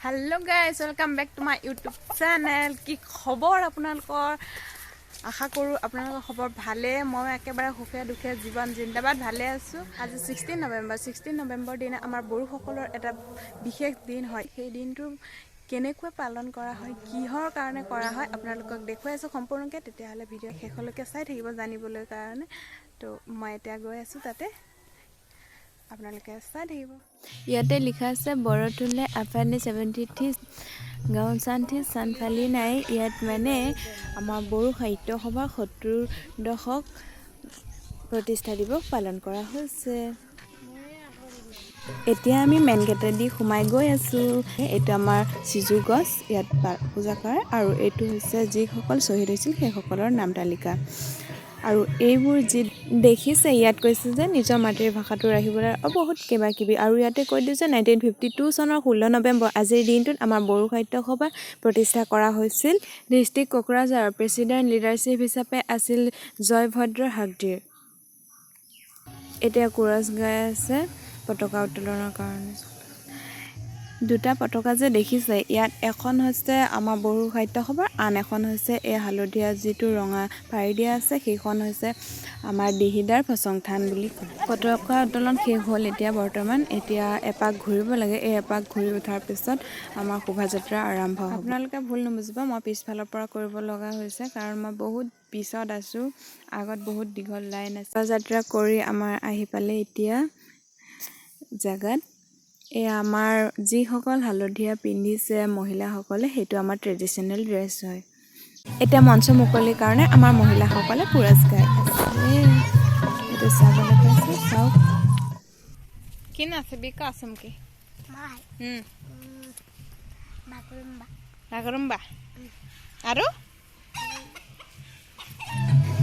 Hello guys, welcome back to my YouTube channel. কি খবৰ আপোনালোকৰ আশা কৰো আপোনালোকৰ খবৰ ভালে মই একেবাৰে সুখে দুখে জীৱন জিন্দাবাদ ভালে আছো আজি 16 নৱেম্বৰ দিনা আমাৰ বড়োসকলৰ এটা বিশেষ দিন হয় সেই দিনটো কেনেকৈ পালন কৰা হয় কিহৰ কাৰণে কৰা হয় আপোনালোকক দেখুৱাই আছো সম্পূৰ্ণকৈ তেতিয়াহলে ভিডিঅ' শেষলৈকে চাই থাকিব জানিবলৈ কাৰণে তো মই এতিয়া গৈ আছো তাতে আপোনালোকে চাই থাকিব ইয়াতে লিখা আছে বড়োটোলে আফানি 73 গাঁও শান্তি চানফালি নাই ইয়াত মানে আমাৰ বড়ো সাহিত্য সভা 70 দশক প্ৰতিষ্ঠা দিৱস পালন কৰা হৈছে এতিয়া আমি মেন গেটেদি সোমাই গৈ আছো এটা আমাৰ সিজু গছ ইয়াত পূজা কৰে আৰু এটো হৈছে যিসকল শহীদ হৈছিল সেইসকলৰ নাম তালিকা আৰু এইবোৰ যি দেখিছে ইয়াত কৈছে যে নিজৰ মাতৃৰ ভাষাটো ৰাখিবলৈ বহুত কিবা কিবি আৰু ইয়াতে কৈ দিছে 1952 চনৰ 16 নৱেম্বৰ আজিৰ দিনটোত আমাৰ বড়ো সাহিত্য সভা প্ৰতিষ্ঠা কৰা হৈছিল ডিস্ট্ৰিক্ট কোকৰাঝাৰৰ প্ৰেসিডেন্ট লিডাৰশ্বিপ হিচাপে আছিল জয়ভদ্ৰ হাগদিৰ এতিয়া কোৰাছ গাই আছে পতাকা উত্তোলনৰ কাৰণে দুটা পতাকা যে দেখিছে ইয়াত এখন হৈছে আমাৰ বড়ো সাহিত্য সভাৰ আন এখন হৈছে এই হালধীয়া যিটো ৰঙা পাৰি দিয়া আছে সেইখন হৈছে আমাৰ দিহিদাৰ ফচংথান বুলি কয় পতাকা উত্তোলন শেষ হ'ল এতিয়া বৰ্তমান এতিয়া এপাক ঘূৰিব লাগে এই এপাক ঘূৰি উঠাৰ পিছত আমাৰ শোভাযাত্ৰা আৰম্ভ হ'ব আপোনালোকে ভুল নবুজিব মই পিছফালৰ পৰা কৰিব লগা হৈছে কাৰণ মই বহুত পিছত আছো আগত বহুত দীঘল লাইন আছে শোভাযাত্ৰা কৰি আমাৰ আহি পালে এতিয়া জাগাত এই আমাৰ যিসকল হালধীয়া পিন্ধিছে মহিলাসকলে সেইটো আমাৰ ট্ৰেডিশনেল ড্ৰেছ হয় এটা মঞ্চ মুকলিৰ কাৰণে আমাৰ মহিলাসকলে কোৰাছ গাই আছে এটা চাবলৈ পাইছে চাওক কি নাছে বিকাশম কি মাই বাগৰুম্বা আৰু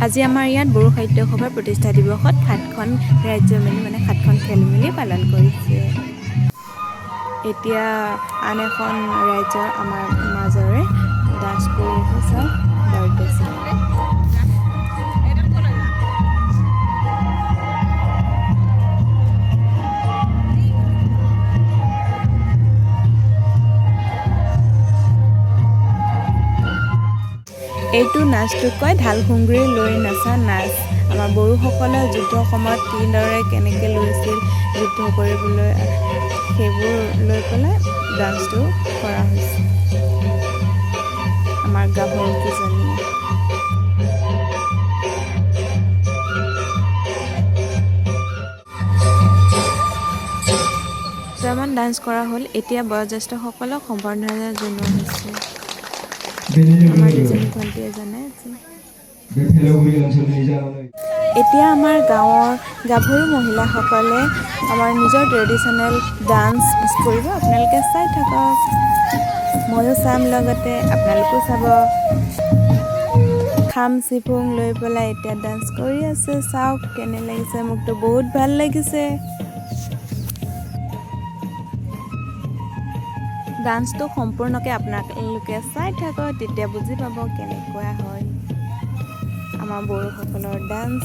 আজি আমাৰ ইয়াত বড়ো সাহিত্য সভাৰ প্ৰতিষ্ঠা দিৱসত 7খন ৰাজ্য মিলি মানে 7খন খেল মিলি পালন কৰিছে এতিয়া আন এখন ৰাজ্যৰ আমাৰ মাজৰে ডান্স কৰি আছে বাৰ্থডে এইটো নাচটোক কয় ঢাল খুংগুৰি লৈ নাচা নাচ আমাৰ বড়োসকলে যুদ্ধৰ সময়ত কিদৰে কেনেকৈ লৈছিল যুদ্ধ কৰিবলৈ সেইবোৰ লৈ পেলাই ডান্সটো কৰা হৈছে আমাৰ গাভৰু কিজনী দুটামান ডান্স কৰা হ'ল এতিয়া বয়োজ্যেষ্ঠসকলক সম্বৰ্ধনা জনোৱা হৈছে আমাৰ দুজনী ভণ্টীয়ে জনাই আছে এতিয়া আমাৰ গাঁৱৰ গাভৰু মহিলাসকলে আমাৰ নিজৰ ট্ৰেডিশনেল ডান্স কৰিব আপোনালোকে চাই থাকক ময়ো চাম লগতে আপোনালোকো চাব খাম চিফুং লৈ পেলাই এতিয়া ডান্স কৰি আছে চাওক কেনে লাগিছে মোকতো বহুত ভাল লাগিছে ডান্সটো সম্পূৰ্ণকৈ আপোনালোকে চাই থাকক তেতিয়া বুজি পাব কেনেকুৱা হয় আমাৰ বড়োসকলৰ ডান্স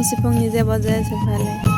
চিফুং নিজে বজাই আছে ভালে।